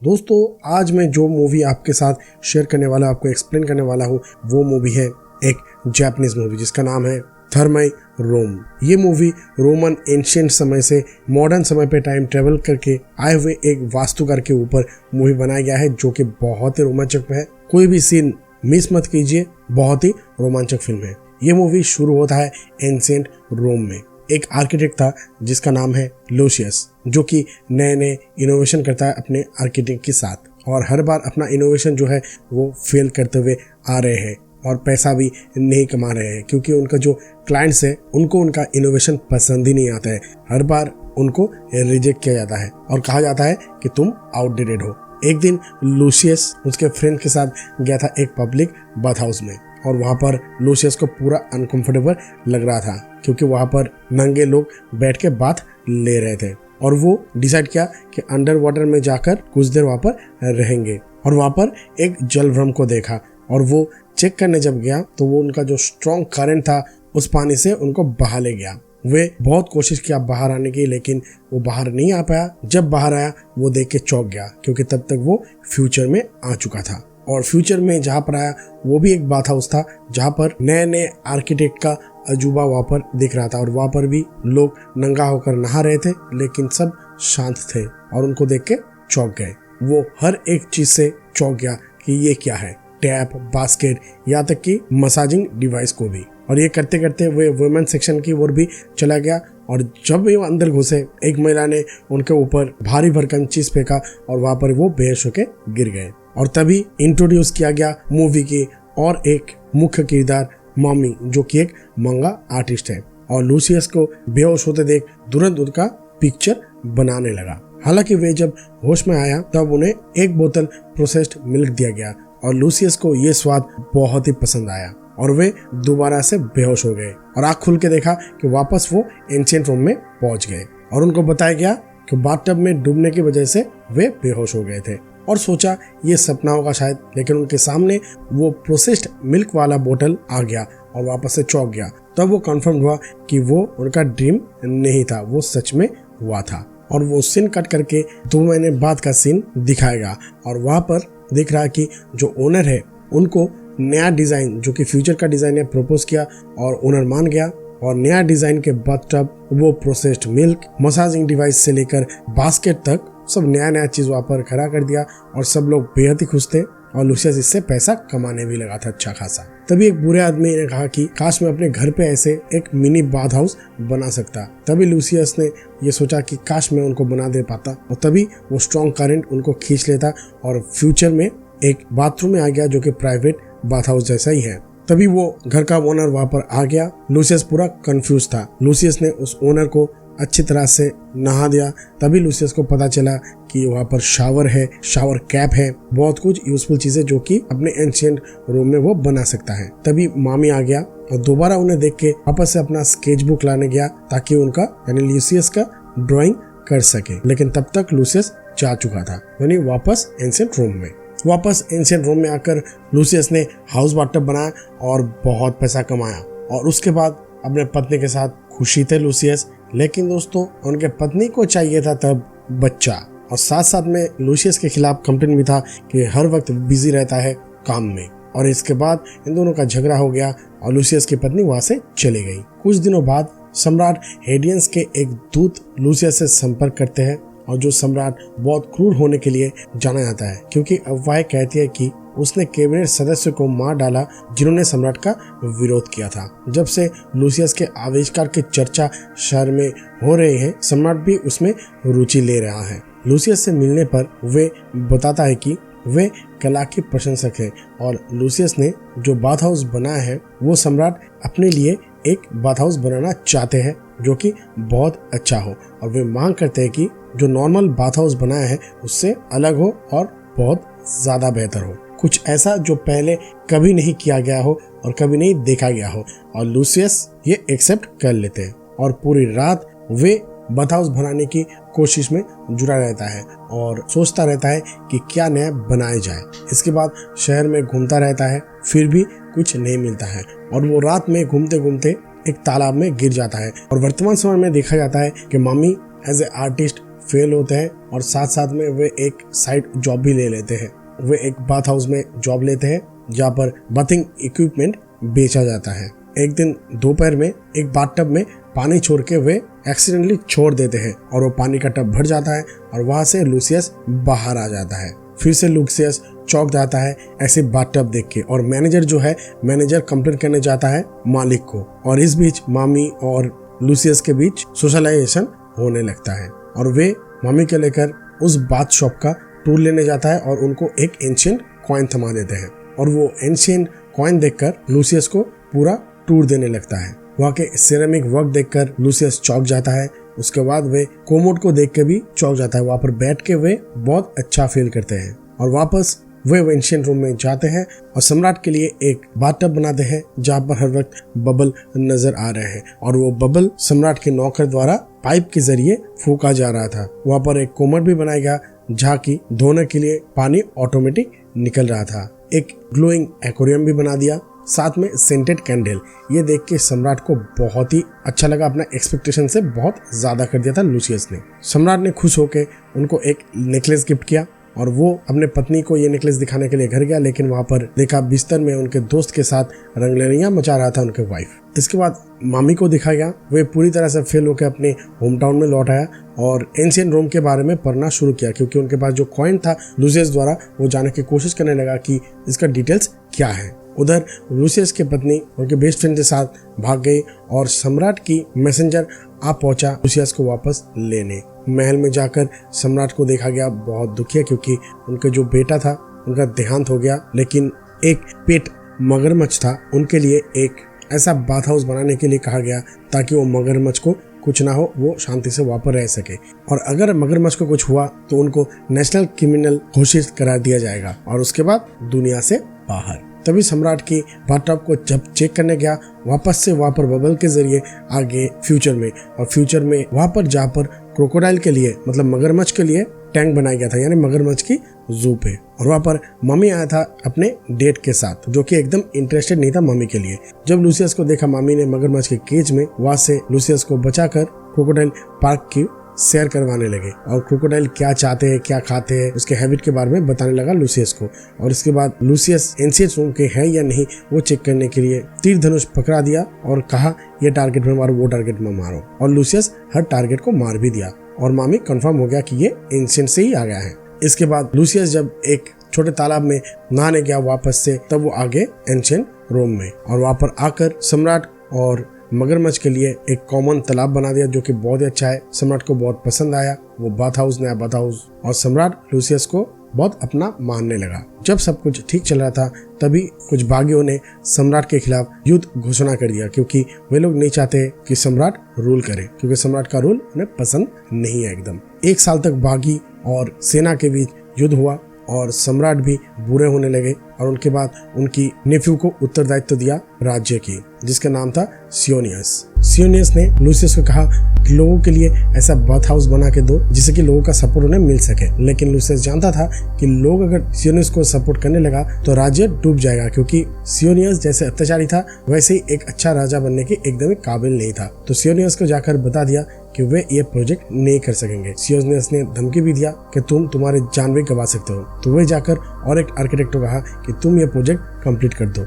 दोस्तों आज मैं जो मूवी आपके साथ शेयर करने वाला, आपको एक्सप्लेन करने वाला हूँ, वो मूवी है एक जापानीज मूवी जिसका नाम है थर्माई रोम। ये मूवी रोमन एंशिएंट समय से मॉडर्न समय पे टाइम ट्रेवल करके आए हुए एक वास्तुकार के ऊपर मूवी बनाया गया है, जो कि बहुत ही रोमांचक है। कोई भी सीन मिस मत कीजिए, बहुत ही रोमांचक फिल्म है। ये मूवी शुरू होता है एंशिएंट रोम में। एक आर्किटेक्ट था जिसका नाम है लूसियस, जो कि नए नए इनोवेशन करता है अपने आर्किटेक्ट के साथ, और हर बार अपना इनोवेशन जो है वो फेल करते हुए आ रहे हैं और पैसा भी नहीं कमा रहे हैं, क्योंकि उनका जो क्लाइंट्स है उनको उनका इनोवेशन पसंद ही नहीं आता है। हर बार उनको रिजेक्ट किया जाता है और कहा जाता है कि तुम आउटडेटेड हो। एक दिन लूसियस उसके फ्रेंड के साथ गया था एक पब्लिक बाथ हाउस में, और वहाँ पर लूसियस को पूरा अनकंफर्टेबल लग रहा था, क्योंकि वहाँ पर नंगे लोग बैठ के बात ले रहे थे। और वो डिसाइड किया कि अंडर वाटर में जाकर कुछ देर वहाँ पर रहेंगे, और वहाँ पर एक जलभ्रम को देखा। और वो चेक करने जब गया तो वो उनका जो स्ट्रॉन्ग करंट था उस पानी से उनको बहा ले गया। वे बहुत कोशिश किया बाहर आने की, लेकिन वो बाहर नहीं आ पाया। जब बाहर आया वो देख के चौंक गया, क्योंकि तब तक वो फ्यूचर में आ चुका था। और फ्यूचर में जहाँ पर आया वो भी एक बाथ हाउस था, जहाँ पर नए नए आर्किटेक्ट का अजूबा वहाँ पर दिख रहा था, और वहाँ पर भी लोग नंगा होकर नहा रहे थे, लेकिन सब शांत थे और उनको देख के चौंक गए। वो हर एक चीज से चौंक गया कि ये क्या है, टैप, बास्केट, यहाँ तक कि मसाजिंग डिवाइस को भी। और ये करते करते वे वुमेन सेक्शन की ओर भी चला गया, और जब भी वो अंदर घुसे एक महिला ने उनके ऊपर भारी भरकम चीज फेंका और वहाँ पर वो बेहोश होके गिर गए। और तभी इंट्रोड्यूस किया गया मूवी की और एक मुख्य किरदार मामी, जो कि एक मंगा आर्टिस्ट है, और लूसियस को बेहोश होते देख तुरंत उनका पिक्चर बनाने लगा। हालांकि वे जब होश में आया तब उन्हें एक बोतल प्रोसेस्ड मिल्क दिया गया, और लूसियस को ये स्वाद बहुत ही पसंद आया और वे दोबारा से बेहोश हो गए, और आँख खुल के देखा कि वापस वो एंशिएंट रोम में पहुंच गए। और उनको बताया गया कि बाथटब में डूबने की वजह से वे बेहोश हो गए थे, और सोचा ये सपना होगा शायद। लेकिन उनके सामने वो प्रोसेस्ड मिल्क वाला बोतल आ गया और वापस से चौंक गया। तब वो कंफर्म हुआ कि वो उनका ड्रीम नहीं था, वो सच में हुआ था। और वो सीन कट करके 2 महीने बाद का सीन दिखाएगा, और वहाँ पर दिख रहा है कि जो ओनर है उनको नया डिजाइन, जो कि फ्यूचर का डिजाइन है, प्रपोज किया, और ओनर मान गया। और नया डिजाइन के बाथटब, वो प्रोसेस्ड मिल्क, मसाजिंग डिवाइस से लेकर बास्केट तक सब नया नया चीज वहाँ पर खड़ा कर दिया, और सब लोग बेहद ही खुश थे, और लूसियस इससे पैसा कमाने भी लगा था अच्छा खासा। तभी एक बुरे आदमी ने कहा कि काश मैं अपने घर पे ऐसे एक मिनी बाथ हाउस बना सकता। तभी लूसियस ने ये सोचा कि काश मैं उनको बना दे पाता, और तभी वो स्ट्रॉन्ग करंट उनको खींच लेता और फ्यूचर में एक बाथरूम में आ गया, जो कि प्राइवेट बाथ हाउस जैसा ही है। तभी वो घर का ओनर वहाँ पर आ गया। लूसियस पूरा कंफ्यूज था। लूसियस ने उस ओनर को अच्छी तरह से नहा दिया। तभी लूसियस को पता चला कि वहाँ पर शावर है, शावर कैप है, बहुत कुछ यूजफुल चीजें जो कि अपने एंशिएंट रूम में वो बना सकता है। तभी मामी आ गया और दोबारा उन्हें देख के वापस से अपना स्केच बुक लाने गया, ताकि उनका यानी लूसियस का ड्राइंग कर सके। लेकिन तब तक लूसियस जा चुका था, यानी वापस एंशिएंट रोम में। वापस एंशिएंट रोम में आकर लूसियस ने हाउस बाथटब बनाया और बहुत पैसा कमाया, और उसके बाद अपने पत्नी के साथ खुशी थे लूसियस। लेकिन दोस्तों उनके पत्नी को चाहिए था तब बच्चा, और साथ साथ में लूसियस के खिलाफ कंप्लेन भी था कि हर वक्त बिजी रहता है काम में। और इसके बाद इन दोनों का झगड़ा हो गया और लूसियस की पत्नी वहां से चली गई। कुछ दिनों बाद सम्राट हेडियंस के एक दूत लूसियस से संपर्क करते हैं, और जो सम्राट बहुत क्रूर होने के लिए जाना जाता है, क्योंकि अफवाहें कहती है कि उसने कैबिनेट सदस्य को मार डाला जिन्होंने सम्राट का विरोध किया था। जब से लूसियस के आविष्कार की चर्चा शहर में हो रही है, सम्राट भी उसमें रुचि ले रहा है। लूसियस से मिलने पर वे बताता है कि वे कला के प्रशंसक हैं, और लूसियस ने जो बाथ हाउस बनाया है वो सम्राट अपने लिए एक बाथ हाउस बनाना चाहते हैं, जो कि बहुत अच्छा हो, और वे मांग करते हैं कि जो नॉर्मल बाथ हाउस बनाया है उससे अलग हो और बहुत ज्यादा बेहतर हो, कुछ ऐसा जो पहले कभी नहीं किया गया हो और कभी नहीं देखा गया हो। और लूसियस ये एक्सेप्ट कर लेते हैं, और पूरी रात वे बाथ हाउस बनाने की कोशिश में जुड़ा रहता है और सोचता रहता है कि क्या नया बनाया जाए। इसके बाद शहर में घूमता रहता है, फिर भी कुछ नहीं मिलता है, और वो रात में घूमते घूमते एक तालाब में गिर जाता है। और वर्तमान समय में देखा जाता है कि मामी एज ए आर्टिस्ट फेल होते हैं और साथ साथ में वे एक साइड जॉब भी ले लेते हैं। वे एक बाथ हाउस में जॉब लेते हैं जहाँ पर बाथिंग इक्विपमेंट बेचा जाता है। एक दिन दोपहर में एक बाथटब में पानी छोड़ के वे एक्सीडेंटली छोड़ देते हैं और वो पानी का टब भर जाता है और वहां से लूसियस बाहर आ जाता है। फिर से लूसियस चौंक जाता है ऐसे बाथटब देख के और मैनेजर कंप्लेंट करने जाता है मालिक को। और इस बीच मामी और लूसियस के बीच सोशलाइजेशन होने लगता है और वे मामी के लेकर उस बाथ शॉप का टूर लेने जाता है और उनको एक एंशिएंट कॉइन थमा देते हैं और वो एंशिएंट कॉइन देखकर लूसियस को पूरा टूर देने लगता है। वहाँ के सिरेमिक वर्क देखकर लूसियस चौंक जाता है। उसके बाद वे कोमोड को देख के भी चौंक जाता है। वहाँ पर बैठ के वे बहुत अच्छा फील करते हैं और वापस वे एंशिएंट रूम में जाते हैं और सम्राट के लिए एक बाथटब बनाते हैं जहाँ पर हर वक्त बबल नजर आ रहे हैं और वो बबल सम्राट के नौकर द्वारा पाइप के जरिए फूका जा रहा था। वहाँ पर एक कोमोड भी बनाया गया जहाँ की धोने के लिए पानी ऑटोमेटिक निकल रहा था। एक ग्लोइंग एक्वेरियम भी बना दिया, साथ में सेंटेड कैंडल। ये देख के सम्राट को बहुत ही अच्छा लगा, अपना एक्सपेक्टेशन से बहुत ज्यादा कर दिया था लूसियस ने। सम्राट ने खुश होकर उनको एक नेकलेस गिफ्ट किया और वो अपने पत्नी को ये नेकलेस दिखाने के लिए घर गया, लेकिन वहां पर देखा बिस्तर में उनके दोस्त के साथ रंगलेनियां मचा रहा था उनके वाइफ। इसके बाद मामी को दिखा गया, वे पूरी तरह से फेल होकर अपने होम टाउन में लौट आया और एंशिएंट रोम के बारे में पढ़ना शुरू किया क्योंकि उनके पास जो कॉइन था लूसियस द्वारा, वो जानने की कोशिश करने लगा कि इसका डिटेल्स क्या है। उधर लूसियस की पत्नी उनके बेस्ट फ्रेंड के साथ भाग गई और सम्राट की मैसेंजर आ पहुंचा लूसियस को वापस लेने। महल में जाकर सम्राट को देखा गया बहुत दुखी है क्योंकि उनका जो बेटा था उनका देहांत हो गया, लेकिन एक पेट मगरमच्छ था। उनके लिए एक ऐसा बाथ हाउस बनाने के लिए कहा गया ताकि वो मगरमच्छ को कुछ ना हो, वो शांति से वहाँ पर रह सके और अगर मगरमच्छ को कुछ हुआ तो उनको नेशनल क्रिमिनल घोषित करा दिया जाएगा और उसके बाद दुनिया से बाहर। तभी सम्राट की बाथटब को जब चेक करने गया, वापस से वहाँ पर बबल के जरिए आगे फ्यूचर में, और फ्यूचर में वहाँ पर जहाँ पर क्रोकोडाइल के लिए मतलब मगरमच्छ के लिए टैंक बनाया गया था, यानी मगरमच्छ की जू पे। और वहाँ पर मम्मी आया था अपने डेट के साथ जो कि एकदम इंटरेस्टेड नहीं था मम्मी के लिए। जब लूसियस को देखा मम्मी ने मगरमच्छ के केज में, वहाँ से लूसियस को बचाकर क्रोकोडाइल पार्क की सैर करवाने लगे और क्रोकोडाइल क्या चाहते हैं, क्या खाते हैं, उसके हैबिट के बारे में बताने लगा लूसियस को। और इसके बाद लूसियस एंशिएंट रूम के है या नहीं वो चेक करने के लिए तीर धनुष पकड़ा दिया और कहा ये टारगेट में मारो, वो टारगेट में मारो, और लूसियस हर टारगेट को मार भी दिया और मामी कंफर्म हो गया कि ये एंशिएंट से ही आ गया है। इसके बाद लूसियस जब एक छोटे तालाब में नहाने गया वापस से, तब वो आगे एंशिएंट रोम में, और वहाँ पर आकर सम्राट और मगरमच्छ के लिए एक कॉमन तालाब बना दिया जो कि बहुत ही अच्छा है। सम्राट को बहुत पसंद आया वो बाथ हाउस, नया बाथ हाउस, और सम्राट लूसियस को बहुत अपना मानने लगा। जब सब कुछ ठीक चल रहा था तभी कुछ बागियों ने सम्राट के खिलाफ युद्ध घोषणा कर दिया क्योंकि वे लोग नहीं चाहते कि सम्राट रूल करे, क्योंकि सम्राट का रूल उन्हें पसंद नहीं है एकदम। 1 साल तक बागी और सेना के बीच युद्ध हुआ और सम्राट भी बुरे होने लगे और उनके बाद उनकी नेफ्यू को उत्तरदायित्व दिया राज्य की, जिसका नाम था सियोनियस ने लूसियस को कहा कि लोगों के लिए ऐसा बाथ हाउस बना के दो जिससे कि लोगों का सपोर्ट उन्हें मिल सके। लेकिन लूसियस जानता था कि लोग अगर सियोनियस को सपोर्ट करने लगा तो राज्य डूब जाएगा, क्योंकि सियोनियस जैसे अत्याचारी था वैसे ही एक अच्छा राजा बनने के एकदम काबिल नहीं था। तो सियोनियस को जाकर बता दिया कि वे ये प्रोजेक्ट नहीं कर सकेंगे। सियोनियस ने धमकी भी दिया कि तुम तुम्हारे जान भी गवा सकते हो। तो वे जाकर और एक आर्किटेक्ट को कहा कि तुम ये प्रोजेक्ट कंप्लीट कर दो,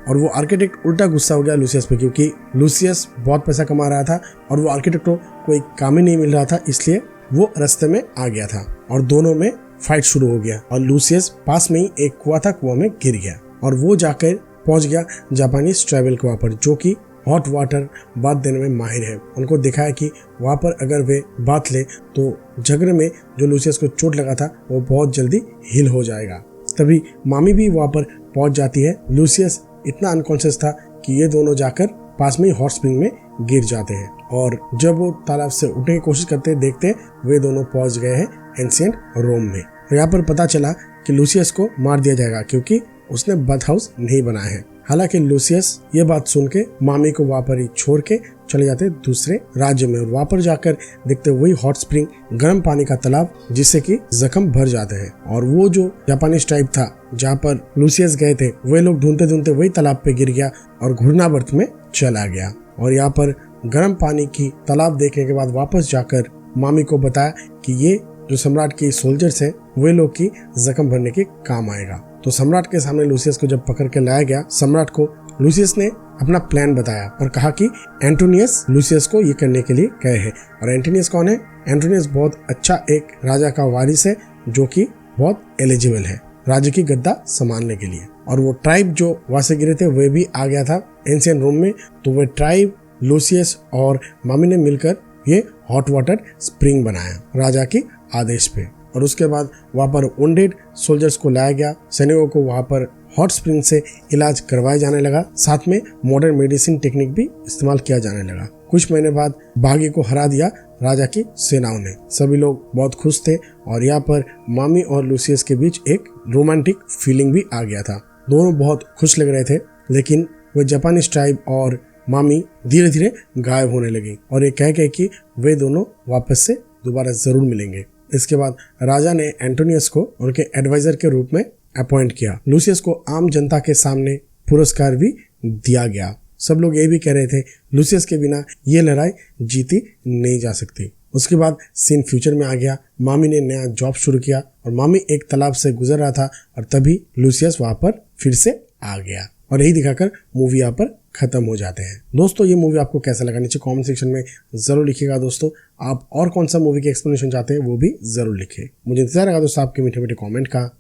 और वो आर्किटेक्ट उल्टा गुस्सा हो गया लूसियस पे, क्योंकि लूसियस बहुत पैसा कमा रहा था और वो आर्किटेक्ट को कोई काम ही नहीं मिल रहा था, इसलिए वो रास्ते में आ गया था और दोनों में फाइट शुरू हो गया। और लूसियस पास में ही एक कुआं था, कुआं में गिर गया और वो जाकर पहुंच गया जापानीज ट्राइबल के वहाँ पर, जो कि हॉट वाटर बाथ देने में माहिर है। उनको दिखाया कि वहाँ पर अगर वे बाथ ले तो झगड़े में जो लूसियस को चोट लगा था वो बहुत जल्दी हील हो जाएगा। तभी मामी भी वहाँ पर पहुंच जाती है। लूसियस इतना अनकॉन्शियस था कि ये दोनों जाकर पास में ही हॉट स्प्रिंग में गिर जाते हैं और जब वो तालाब से उठने की कोशिश करते देखते वे दोनों पहुंच गए हैं एंशिएंट रोम में। यहाँ पर पता चला कि लूसियस को मार दिया जाएगा क्योंकि उसने बाथ हाउस नहीं बनाया है। हालांकि लूसियस ये बात सुन के मामी को वहाँ पर ही छोड़ के चले जाते दूसरे राज्य में और वहाँ पर जाकर देखते वही हॉट स्प्रिंग, गर्म पानी का तालाब जिससे कि जख्म भर जाते हैं। और वो जो जापानीज ट्राइब था जहाँ पर लूसियस गए थे, वे लोग ढूंढते ढूंढते वही तालाब पे गिर गया और घूर्णावर्त में चला गया। और यहाँ पर गर्म पानी की तालाब देखने के बाद वापस जाकर मामी को बताया कि ये जो सम्राट के सोल्जर्स हैं वे लोग की जख्म भरने के काम आएगा। तो सम्राट के सामने लूसियस को जब पकड़ के लाया गया, सम्राट को लूसियस ने अपना प्लान बताया और कहा कि एंटोनियस लूसियस को ये करने के लिए गए हैं। और एंटोनियस कौन है? एंटोनियस बहुत अच्छा एक राजा का वारिस है जो कि बहुत एलिजिबल है राज्य की गद्दा संभालने के लिए। और वो ट्राइब जो वहां से गिरे थे वे भी आ गया था एंशिएंट रोम में। तो वे ट्राइब लूसियस और मामी ने मिलकर ये हॉट वाटर स्प्रिंग बनाया राजा के आदेश पे। और उसके बाद वहाँ पर वोंडेड सोल्जर्स को लाया गया, सैनिकों को वहाँ पर हॉट स्प्रिंग से इलाज करवाया जाने लगा, साथ में मॉडर्न मेडिसिन टेक्निक भी इस्तेमाल किया जाने लगा। कुछ महीने बाद बागी को हरा दिया राजा की सेनाओं ने। सभी लोग बहुत खुश थे और यहाँ पर मामी और लूसियस के बीच एक रोमांटिक फीलिंग भी आ गया था। दोनों बहुत खुश लग रहे थे, लेकिन वो जापानीज ट्राइब और मामी धीरे धीरे गायब होने लगी और ये कह के कि वे दोनों वापस से दोबारा जरूर मिलेंगे। इसके बाद राजा ने एंटोनियस को उनके एडवाइजर के रूप में अपॉइंट किया। लूसियस को आम जनता के सामने पुरस्कार भी दिया गया। सब लोग ये भी कह रहे थे लूसियस के बिना ये लड़ाई जीती नहीं जा सकती। उसके बाद सीन फ्यूचर में आ गया। मामी ने नया जॉब शुरू किया और मामी एक तालाब से गुजर रहा था और तभी लूसियस वहां पर फिर से आ गया और यही दिखाकर मूवी यहाँ पर खत्म हो जाते हैं। दोस्तों, ये मूवी आपको कैसा लगा नीचे कमेंट सेक्शन में जरूर लिखिएगा। दोस्तों, आप और कौन सा मूवी की एक्सप्लेनेशन चाहते हैं वो भी जरूर लिखें। मुझे इंतजार रहेगा दोस्तों आपके मीठे मीठे कमेंट का।